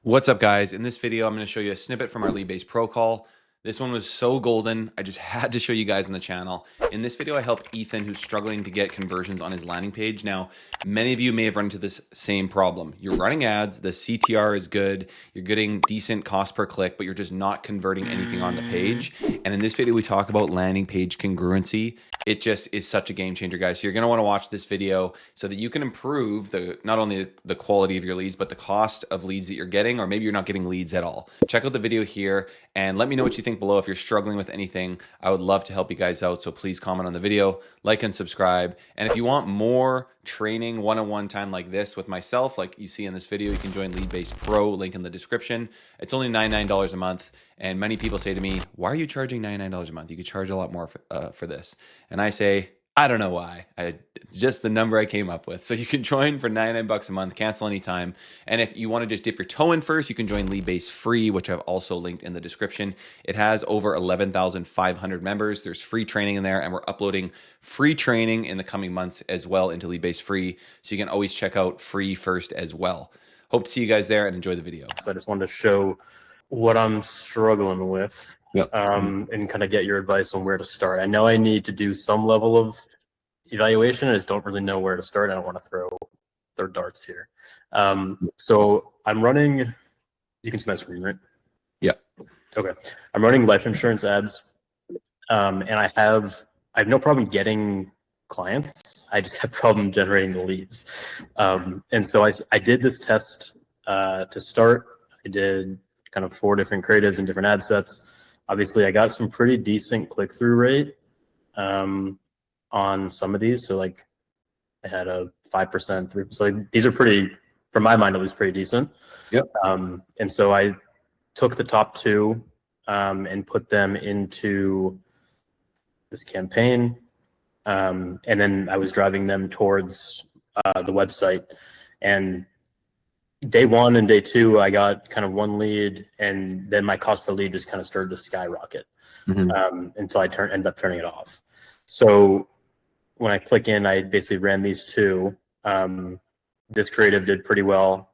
What's up, guys? In this video, I'm going to show you a snippet from our Leadbase Pro call. This one was so golden, I just had to show you guys on the channel. In this video, I helped Ethan, who's struggling to get conversions on his landing page. Now, many of you may have run into this same problem. You're running ads, the CTR is good, you're getting decent cost per click, but you're just not converting anything on the page. And in this video, we talk about landing page congruency. It just is such a game changer, guys. So you're going to want to watch this video so that you can improve not only the quality of your leads, but the cost of leads that you're getting, or maybe you're not getting leads at all. Check out the video here and let me know what you think below. If you're struggling with anything, I would love to help you guys out. So please comment on the video, like and subscribe. And if you want more training one-on-one time like this with myself, like you see in this video, you can join Leadbase Pro, link in the description. It's only $99 a month. And many people say to me, why are you charging $99 a month? You could charge a lot more for this. And I say, I don't know why. Just the number I came up with. So you can join for $99 a month, cancel anytime. And if you want to just dip your toe in first, you can join Leadbase free, which I've also linked in the description. It has over 11,500 members. There's free training in there, and we're uploading free training in the coming months as well into Leadbase free. So you can always check out free first as well. Hope to see you guys there and enjoy the video. So I just wanted to show what I'm struggling with. Yep. And kind of get your advice on where to start. I know I need to do some level of evaluation. I just don't really know where to start. I don't want to throw darts here. So I'm running, you can see my screen, right? Yeah. Okay. I'm running life insurance ads. And I have no problem getting clients. I just have problem generating the leads. And so I did this test to start. I did kind of 4 different creatives and different ad sets. Obviously, I got some pretty decent click-through rate on some of these. So like I had a 5%, 3%. So like, these are pretty, from my mind, at least pretty decent. Yep. And so I took the top 2 and put them into this campaign. And then I was driving them towards the website. And day 1 and day 2, I got kind of 1 lead, and then my cost per lead just kind of started to skyrocket until I ended up turning it off. So when I click in, I basically ran these 2. This creative did pretty well,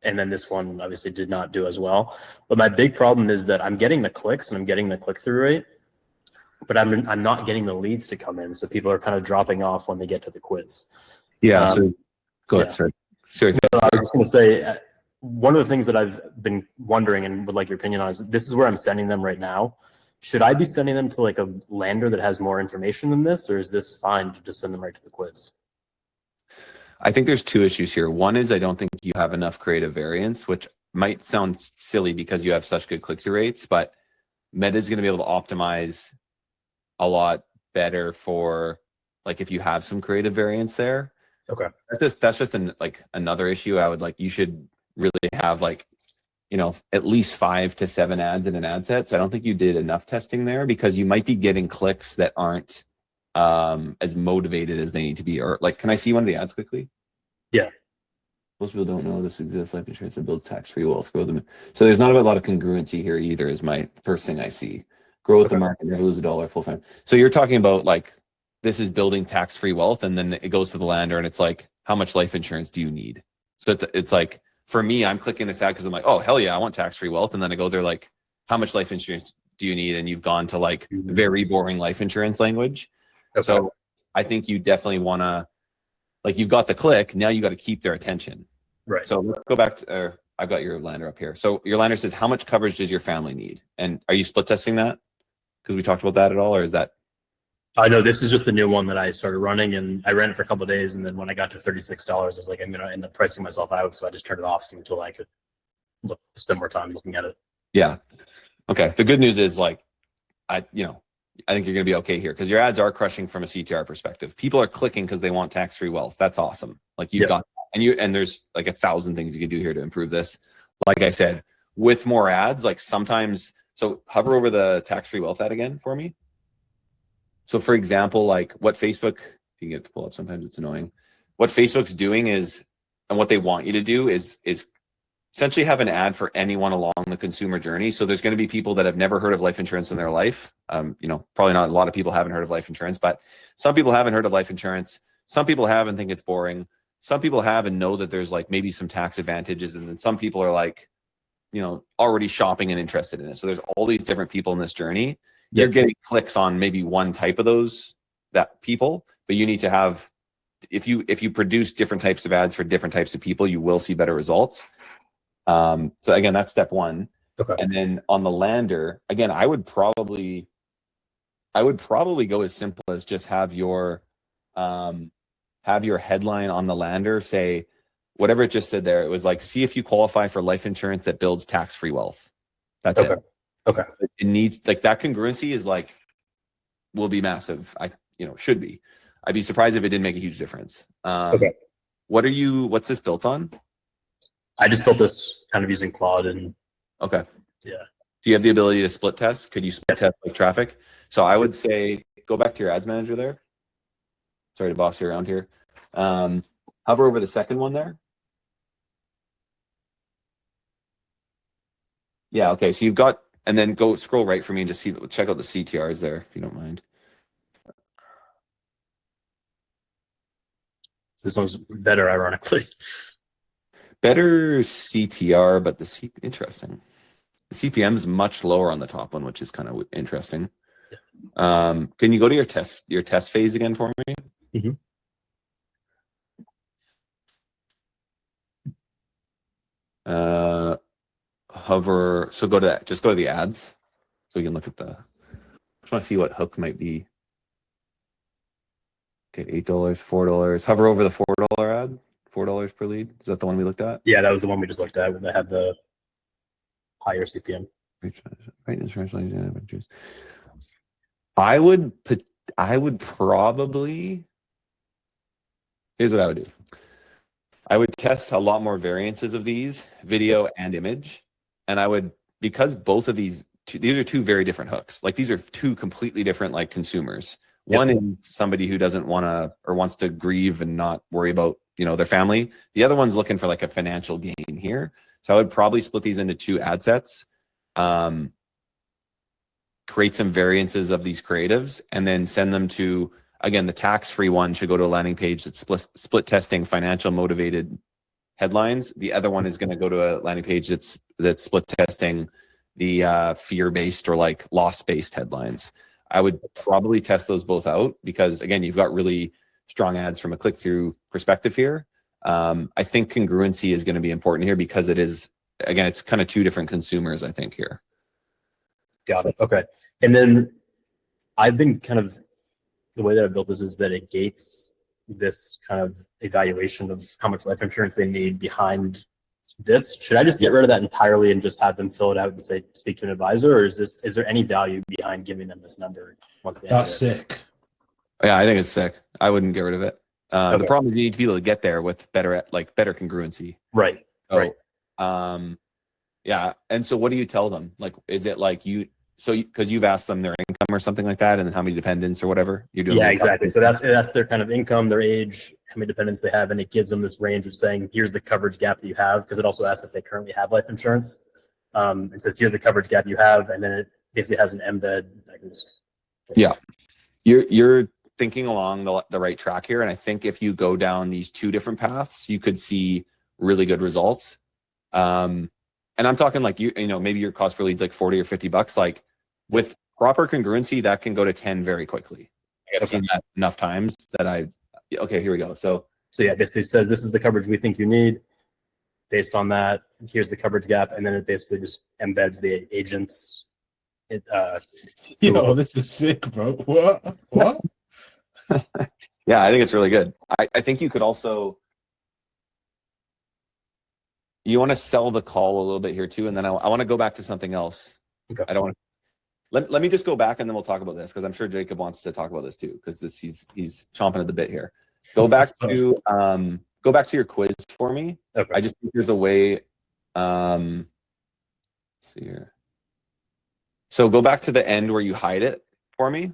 and then this one obviously did not do as well. But my big problem is that I'm getting the clicks and I'm getting the click-through rate, but I'm not getting the leads to come in. So people are kind of dropping off when they get to the quiz. Yeah. So go ahead. Yeah. Sorry. I was just going to say, one of the things that I've been wondering and would like your opinion on is, this is where I'm sending them right now. Should I be sending them to like a lander that has more information than this, or is this fine to just send them right to the quiz? I think there's 2 issues here. One is I don't think you have enough creative variance, which might sound silly because you have such good click-through rates, but Meta is going to be able to optimize a lot better for, like, if you have some creative variance there. Okay. That's just another issue. I would you should really have at least 5 to 7 ads in an ad set. So I don't think you did enough testing there, because you might be getting clicks that aren't as motivated as they need to be. Or can I see one of the ads quickly? Yeah. Most people don't know this exists. Life insurance that builds tax-free wealth. Grow them. So there's not a lot of congruency here either, is my first thing I see. Grow with the market, never lose $1 full time. So you're talking about this is building tax-free wealth, and then it goes to the lander and it's like, how much life insurance do you need? So it's like, for me, I'm clicking this ad because I'm like, oh, hell yeah, I want tax-free wealth. And then I go there like, how much life insurance do you need? And you've gone to very boring life insurance language. Okay. So I think you definitely want to, you've got the click, now you got to keep their attention. Right. So let's go back to, I've got your lander up here. So your lander says, how much coverage does your family need? And are you split testing that? Because we talked about that at all, or is that? I know this is just the new one that I started running, and I ran it for a couple of days, and then when I got to $36, I was like, I'm going to end up pricing myself out, so I just turned it off until I could spend more time looking at it. Yeah. Okay. The good news is I think you're going to be okay here, because your ads are crushing from a CTR perspective. People are clicking because they want tax-free wealth. That's awesome. You've got, and there's 1,000 things you can do here to improve this. Like I said, with more ads, sometimes, so hover over the tax-free wealth ad again for me. So for example, what Facebook, if you can get to pull up, sometimes it's annoying. What Facebook's doing is, and what they want you to do is essentially have an ad for anyone along the consumer journey. So there's going to be people that have never heard of life insurance in their life. Probably not a lot of people haven't heard of life insurance, but some people haven't heard of life insurance. Some people have and think it's boring. Some people have and know that there's maybe some tax advantages. And then some people are like, already shopping and interested in it. So there's all these different people in this journey. You're getting clicks on maybe one type of that people, but you need to have, if you produce different types of ads for different types of people, you will see better results. So again, that's step one. Okay. And then on the lander, again, I would probably go as simple as just have your headline on the lander say whatever it just said there. It was like, see if you qualify for life insurance that builds tax-free wealth. That's it. Okay. It needs, like, that congruency is like, will be massive. Should be. I'd be surprised if it didn't make a huge difference. Okay. What's this built on? I just built this kind of using Claude and. Okay. Yeah. Do you have the ability to split test? Could you split test like traffic? So I would say, go back to your ads manager there. Sorry to boss you around here. Hover over the second one there. Yeah. Okay. So you've got, and then go scroll right for me and just check out the CTRs there, if you don't mind. This one's better, ironically. Better CTR, but interesting. The CPM is much lower on the top one, which is kind of interesting. Yeah. Can you go to your test phase again for me? Mm-hmm. Hover. So go to that. Just go to the ads, so we can look at the. I just want to see what hook might be. Okay, $8, $4. Hover over the $4 ad. $4 per lead. Is that the one we looked at? Yeah, that was the one we just looked at when they had the higher CPM. I would probably. Here's what I would do. I would test a lot more variances of these, video and image, and I would, because both of these are two very different hooks. Like, these are two completely different like consumers. Yep. One is somebody who doesn't want to or wants to grieve and not worry about their family. The other one's looking for like a financial gain here. So I would probably split these into two ad sets, create some variances of these creatives, and then send them to, again, the tax-free one should go to a landing page that's split testing financial motivated headlines. The other one is going to go to a landing page that's split testing the fear-based or like loss-based headlines. I would probably test those both out because, again, you've got really strong ads from a click-through perspective here. I think congruency is going to be important here because it is, again, it's kind of two different consumers, I think, here. Got it. Okay. And then I've been kind of, the way that I built this is that it gates this kind of evaluation of how much life insurance they need behind this. Should I just get rid of that entirely and just have them fill it out and say, speak to an advisor? Or is there any value behind giving them this number once they That's sick. Yeah, I think it's sick. I wouldn't get rid of it. Okay. The problem is you need to be able to get there with better congruency. Right. So, right. Yeah. And so what do you tell them? Like, is it like because you've asked them their income or something like that, and then how many dependents or whatever you're doing? Yeah, exactly. So that's their kind of income, their age, how many dependents they have, and it gives them this range of saying, here's the coverage gap that you have, because it also asks if they currently have life insurance. It says, here's the coverage gap you have, and then it basically has an embed. Yeah, you're thinking along the right track here, and I think if you go down these two different paths, you could see really good results. And I'm talking like maybe your cost per lead is like $40 or $50. Like, with proper congruency, that can go to 10 very quickly. I've seen that enough times that okay, here we go. So yeah, basically says this is the coverage we think you need. Based on that, here's the coverage gap, and then it basically just embeds the agents. This is sick, bro. What? Yeah, I think it's really good. I think you could also. You want to sell the call a little bit here too, and then I want to go back to something else. Okay. I don't want to. Let me just go back, and then we'll talk about this because I'm sure Jacob wants to talk about this too because he's chomping at the bit here. Go back to your quiz for me. Okay. I just think there's a way. See here. So go back to the end where you hide it for me.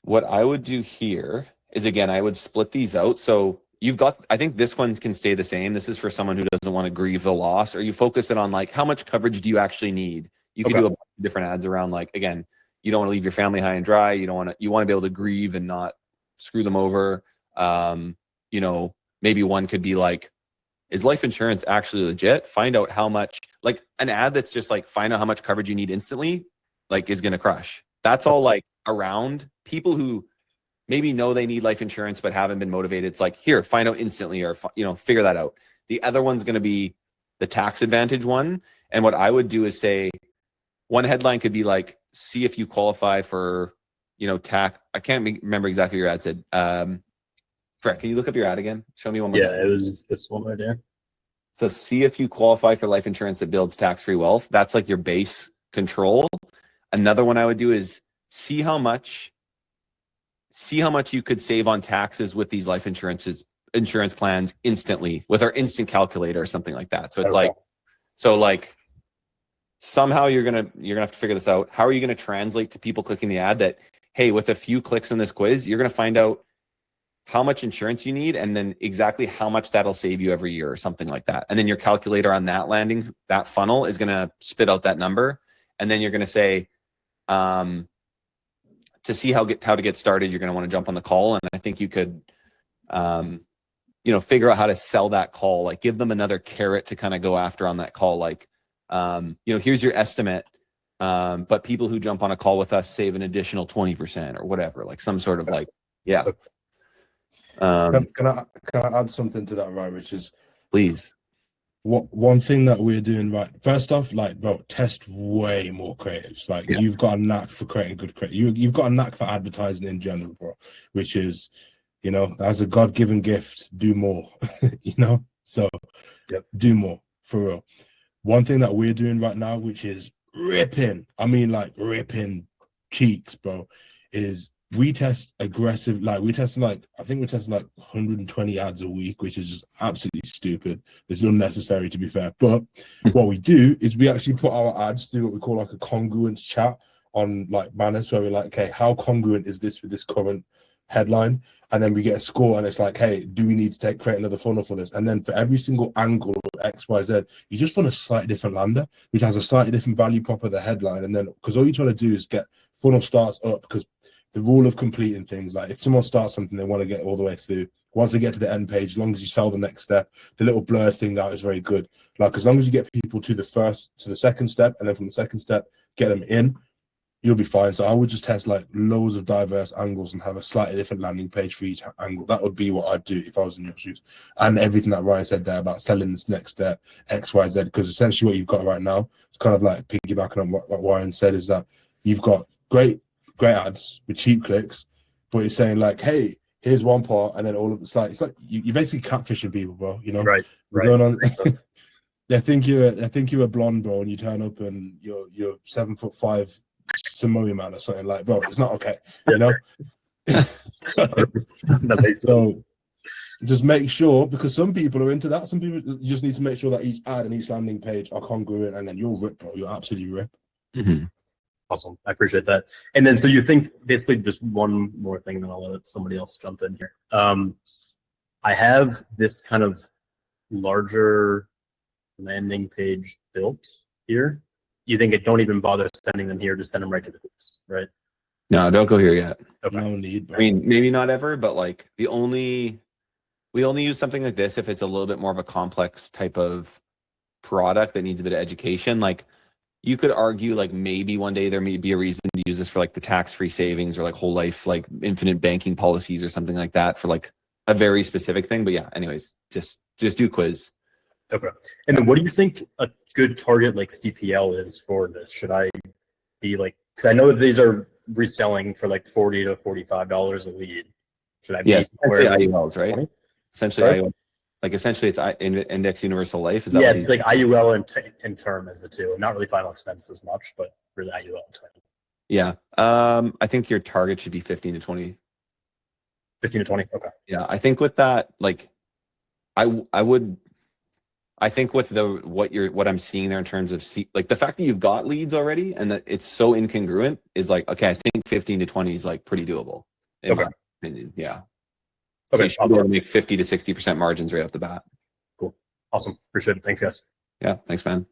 What I would do here is, again, I would split these out. So you've got, I think this one can stay the same. This is for someone who doesn't want to grieve the loss, or you focus it on like, how much coverage do you actually need? You can do a bunch of different ads around, like, again, you don't want to leave your family high and dry. You want to be able to grieve and not screw them over. Maybe one could be like, is life insurance actually legit? Find out how much, like an ad that's just like, find out how much coverage you need instantly, like is going to crush. That's all like around people who maybe know they need life insurance, but haven't been motivated. It's like, here, find out instantly, or, figure that out. The other one's going to be the tax advantage one. And what I would do is say, one headline could be like, see if you qualify for, tax. I can't remember exactly what your ad said. Brett, can you look up your ad again? Show me one more. Yeah, it was this one right here. So see if you qualify for life insurance that builds tax-free wealth. That's like your base control. Another one I would do is see how much you could save on taxes with these life insurance plans instantly with our instant calculator or something like that. So it's like somehow you're gonna have to figure this out. How are you gonna translate to people clicking the ad that, hey, with a few clicks in this quiz, you're gonna find out how much insurance you need and then exactly how much that'll save you every year or something like that. And then your calculator on that funnel is gonna spit out that number. And then you're gonna say, to see how to get started, you're gonna want to jump on the call. And I think you could, figure out how to sell that call, like give them another carrot to kind of go after on that call. Like, here's your estimate. But people who jump on a call with us save an additional 20% or whatever, like some sort of like, yeah. Can I add something to that, right? Which is, please. One thing that we're doing right. First off, like, bro, test way more creatives. Like, you've got a knack for creating good creative. You've got a knack for advertising in general, bro. Which is, as a God-given gift, do more. So do more for real. One thing that we're doing right now, which is ripping. I mean, like ripping cheeks, bro, is we test aggressive. Like I think we're testing like 120 ads a week, which is just absolutely stupid. It's unnecessary, to be fair. But what we do is we actually put our ads through what we call like a congruence chat on like banners, where we're like, okay, how congruent is this with this current headline? And then we get a score, and it's like, hey, do we need to create another funnel for this? And then for every single angle of X, Y, Z, you just run a slightly different lander, which has a slightly different value prop of the headline. And then, because all you're trying to do is get funnel starts up, because the rule of completing things, like if someone starts something, they want to get all the way through. Once they get to the end page, as long as you sell the next step, the little blur thing out is very good. Like, as long as you get people to the second step, and then from the second step, get them in, you'll be fine. So I would just test like loads of diverse angles and have a slightly different landing page for each angle. That would be what I'd do if I was in your shoes. And everything that Ryan said there about selling this next step, X, Y, Z, because essentially what you've got right now, it's kind of like piggybacking on what Ryan said, is that you've got great ads with cheap clicks, but you're saying like, hey, here's one part, and then all of it's like you're basically catfishing people, bro. Right. Going on. I think you're a blonde, bro, and you turn up and you're 7'5" Samoan man or something. Like, bro, it's not okay, So just make sure, because some people are into that. Some people, you just need to make sure that each ad and each landing page are congruent, and then you'll rip, bro. You'll absolutely rip. Mm-hmm. Awesome. I appreciate that. And then, so you think basically just one more thing, then I'll let somebody else jump in here. I have this kind of larger landing page built here. You think don't even bother sending them here, just send them right to the quiz, right? No, don't go here yet. Okay. No need, bro. I mean, maybe not ever, but like we only use something like this if it's a little bit more of a complex type of product that needs a bit of education. Like, you could argue like maybe one day there may be a reason to use this for like the tax-free savings or like whole life, like infinite banking policies or something like that for like a very specific thing. But yeah, anyways, just do quiz. Okay. And then what do you think a good target like CPL is for this? Should I be like, because I know these are reselling for like $40 to $45 a lead. Should I be essentially IULs, right? 20? Essentially Sorry? IUL. Like essentially it's index universal life. Is that it's like IUL and term as the two. Not really final expense as much, but really IUL and term. Yeah. I think your target should be 15 to 20. 15 to 20. Okay. Yeah. I think with that, like I think with what I'm seeing there in terms of like the fact that you've got leads already and that it's so incongruent is like, okay, I think 15 to 20 is like pretty doable in my opinion. Yeah. So you should be able to make 50 to 60% margins right off the bat. Cool. Awesome. Appreciate it. Thanks, guys. Yeah. Thanks, man.